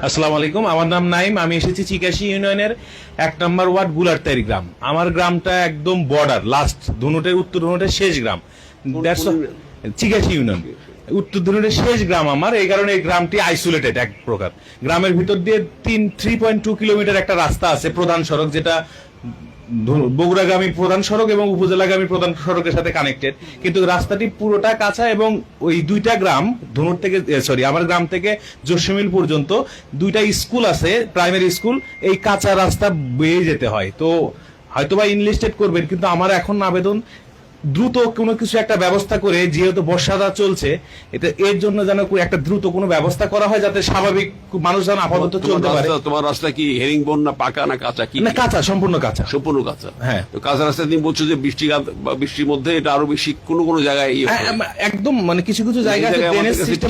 আসসালামু আলাইকুম, আমার নাম নাইম। আমি এসেছি চিকাশি ইউনিয়নের 1 নম্বর ওয়ার্ড বুলারতারি গ্রাম। আমার গ্রামটা একদম বর্ডার, লাস্ট ধনুটের উত্তর ধনুটের শেষ গ্রাম। চিকাশি ইউনিয়ন উত্তর ধনুটের শেষ গ্রাম আমার, এই কারণে এই গ্রামটি আইসোলেটেড এক প্রকার। গ্রামের ভিতর দিয়ে 3.2 কিলোমিটার একটা রাস্তা আছে, প্রধান সড়ক, যেটা বগুড়াগামী প্রধান সড়ক এবং উপজেলাগামী প্রধান সড়কের সাথে কানেক্টেড। কিন্তু রাস্তাটি পুরোটা কাঁচা এবং ওই দুইটা গ্রাম ধনুর থেকে আমার গ্রাম থেকে জসিমিল পর্যন্ত দুইটা স্কুল আছে, প্রাইমারি স্কুল। এই কাঁচা রাস্তা বেয়ে যেতে হয়। তো হয়তোবা ইনলিস্টেড করবেন, কিন্তু আমার এখন আবেদন দ্রুত কোনো কিছু একটা ব্যবস্থা করে, যেহেতু বর্ষাটা চলছে, এর জন্য যেন একটা দ্রুত কোনো ব্যবস্থা করা হয়, যাতে স্বাভাবিক মানুষ যেন আপাতত চলতে পারে। তোমার রাস্তা কি হেরিংবোন না পাকা না কাঁচা? কি না, কাঁচা, সম্পূর্ণ কাঁচা। সম্পূর্ণ কাঁচা? হ্যাঁ। তো কাঁচা রাস্তা তুমি বলছো যে বৃষ্টির মধ্যে এটা আরো বেশি কোনো জায়গায় একদম, মানে কিছু কিছু জায়গায়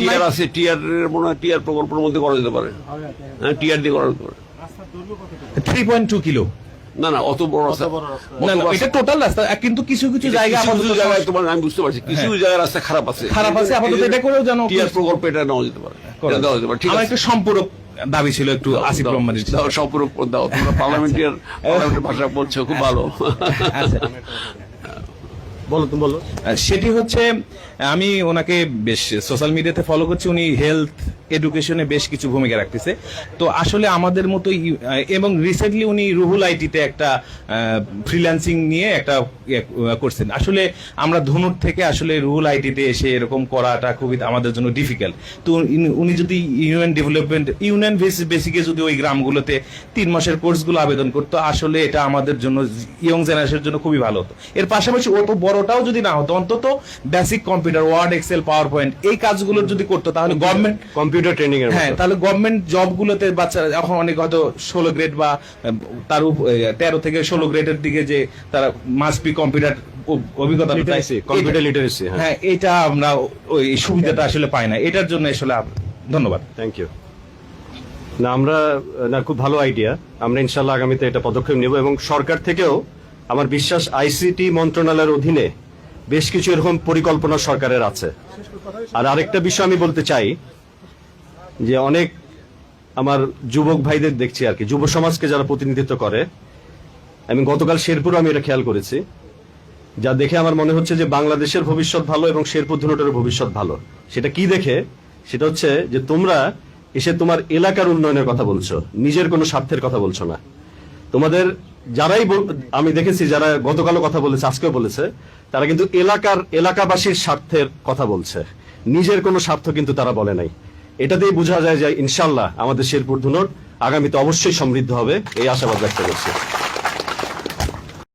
টিয়ার আছে, টিয়ারের মনে হয় টিয়ার প্রকল্পের মধ্যে করা যেতে পারে। হ্যাঁ, টিয়ার দিয়ে করা যেতে পারে। 3.2 কিলো। না না, অত বড় রাস্তা না, এটা টোটাল রাস্তা, কিন্তু কিছু কিছু জায়গায় তোমার আমি বুঝতে পারছি কিছু জায়গায় রাস্তা খারাপ আছে, আপাতত এটা করেও যেন টিয়ার প্রকল্প এটা নেওয়া যেতে পারে। আমার একটু সম্পূরক দাবি ছিল, একটু আসিফ রহমানের সম্পূরক দাও। তোমরা পার্লামেন্টের ভাষা বলছো, খুব ভালো। বলো। সেটি হচ্ছে, আমি ওনাকে বেশ সোশ্যাল মিডিয়াতে ফলো করছি। উনি হেলথ এডুকেশনে বেশ কিছু ভূমিকা রাখতেছে। তো আসলে আমাদের মতো, এবং রিসেন্টলি উনি রুহুল আইটিতে একটা ফ্রিল্যান্সিং নিয়ে একটা করছেন। আসলে আমরা ধনুর থেকে আসলে রুহুল আইটিতে এসে এরকম করাটা খুবই আমাদের জন্য ডিফিকাল্ট। তো উনি যদি ইউনিয়ন বেসিকে যদি ওই গ্রামগুলোতে 3 মাসের কোর্সগুলো আবেদন করতো, আসলে এটা আমাদের জন্য, ইয়ং জেনারেশনের জন্য খুবই ভালো হতো। এর পাশাপাশি অত বড়টাও যদি না হতো, অন্তত basic computer, Word, Excel, PowerPoint, এই কাজগুলো যদি করতো, তাহলে গভর্নমেন্ট কম্পিউটার ট্রেনিং এর, হ্যাঁ, তাহলে গভর্নমেন্ট জবগুলোতে বাচ্চারা এখন অনেক হয়তো 16 গ্রেড বা তার 13 থেকে 16 গ্রেডের দিকে, যে তারা মাস্ট বি কম্পিউটার অভিজ্ঞতা, কম্পিউটার লিটারেসি, হ্যাঁ, এটা আমরা ওই সুবিধাটা আসলে পাই না। এটার জন্য আসলে ধন্যবাদ। Thank you. না, আমরা খুব ভালো আইডিয়া। আমরা ইনশাল্লাহ আগামীতে এটা পদক্ষেপ নেব, এবং সরকার থেকেও আমার বিশ্বাস আইসিটি মন্ত্রণালয়ের অধীনে বেশ কিছু এরকম পরিকল্পনা সরকারের আছে। আর আরেকটা বিষয় আমি বলতে চাই, যে অনেক আমার যুবক ভাইদের দেখছি আর কি, যুব সমাজকে যারা প্রতিনিধিত্ব করে, আমি গতকাল শেরপুর আমি এটা খেয়াল করেছি, যা দেখে আমার মনে হচ্ছে যে বাংলাদেশের ভবিষ্যৎ ভালো এবং শেরপুর ধনুটের ভবিষ্যৎ ভালো। সেটা কি দেখে? সেটা হচ্ছে যে তোমরা এসে তোমার এলাকার উন্নয়নের কথা বলছো, নিজের কোনো স্বার্থের কথা বলছো না। তোমাদের যারাই আমি দেখেছি, যারা গতকালও কথা বলেছে, আজকেও বলেছে, তারা কিন্তু এলাকাবাসীর স্বার্থের কথা বলছে, নিজের কোনো স্বার্থ কিন্তু তারা বলে নাই। এটা দিয়ে বোঝা যায় যে ইনশাল্লাহ আমাদের শেরপুর ধনুট আগামীতে অবশ্যই সমৃদ্ধ হবে, এই আশাবাদ ব্যক্ত করছি।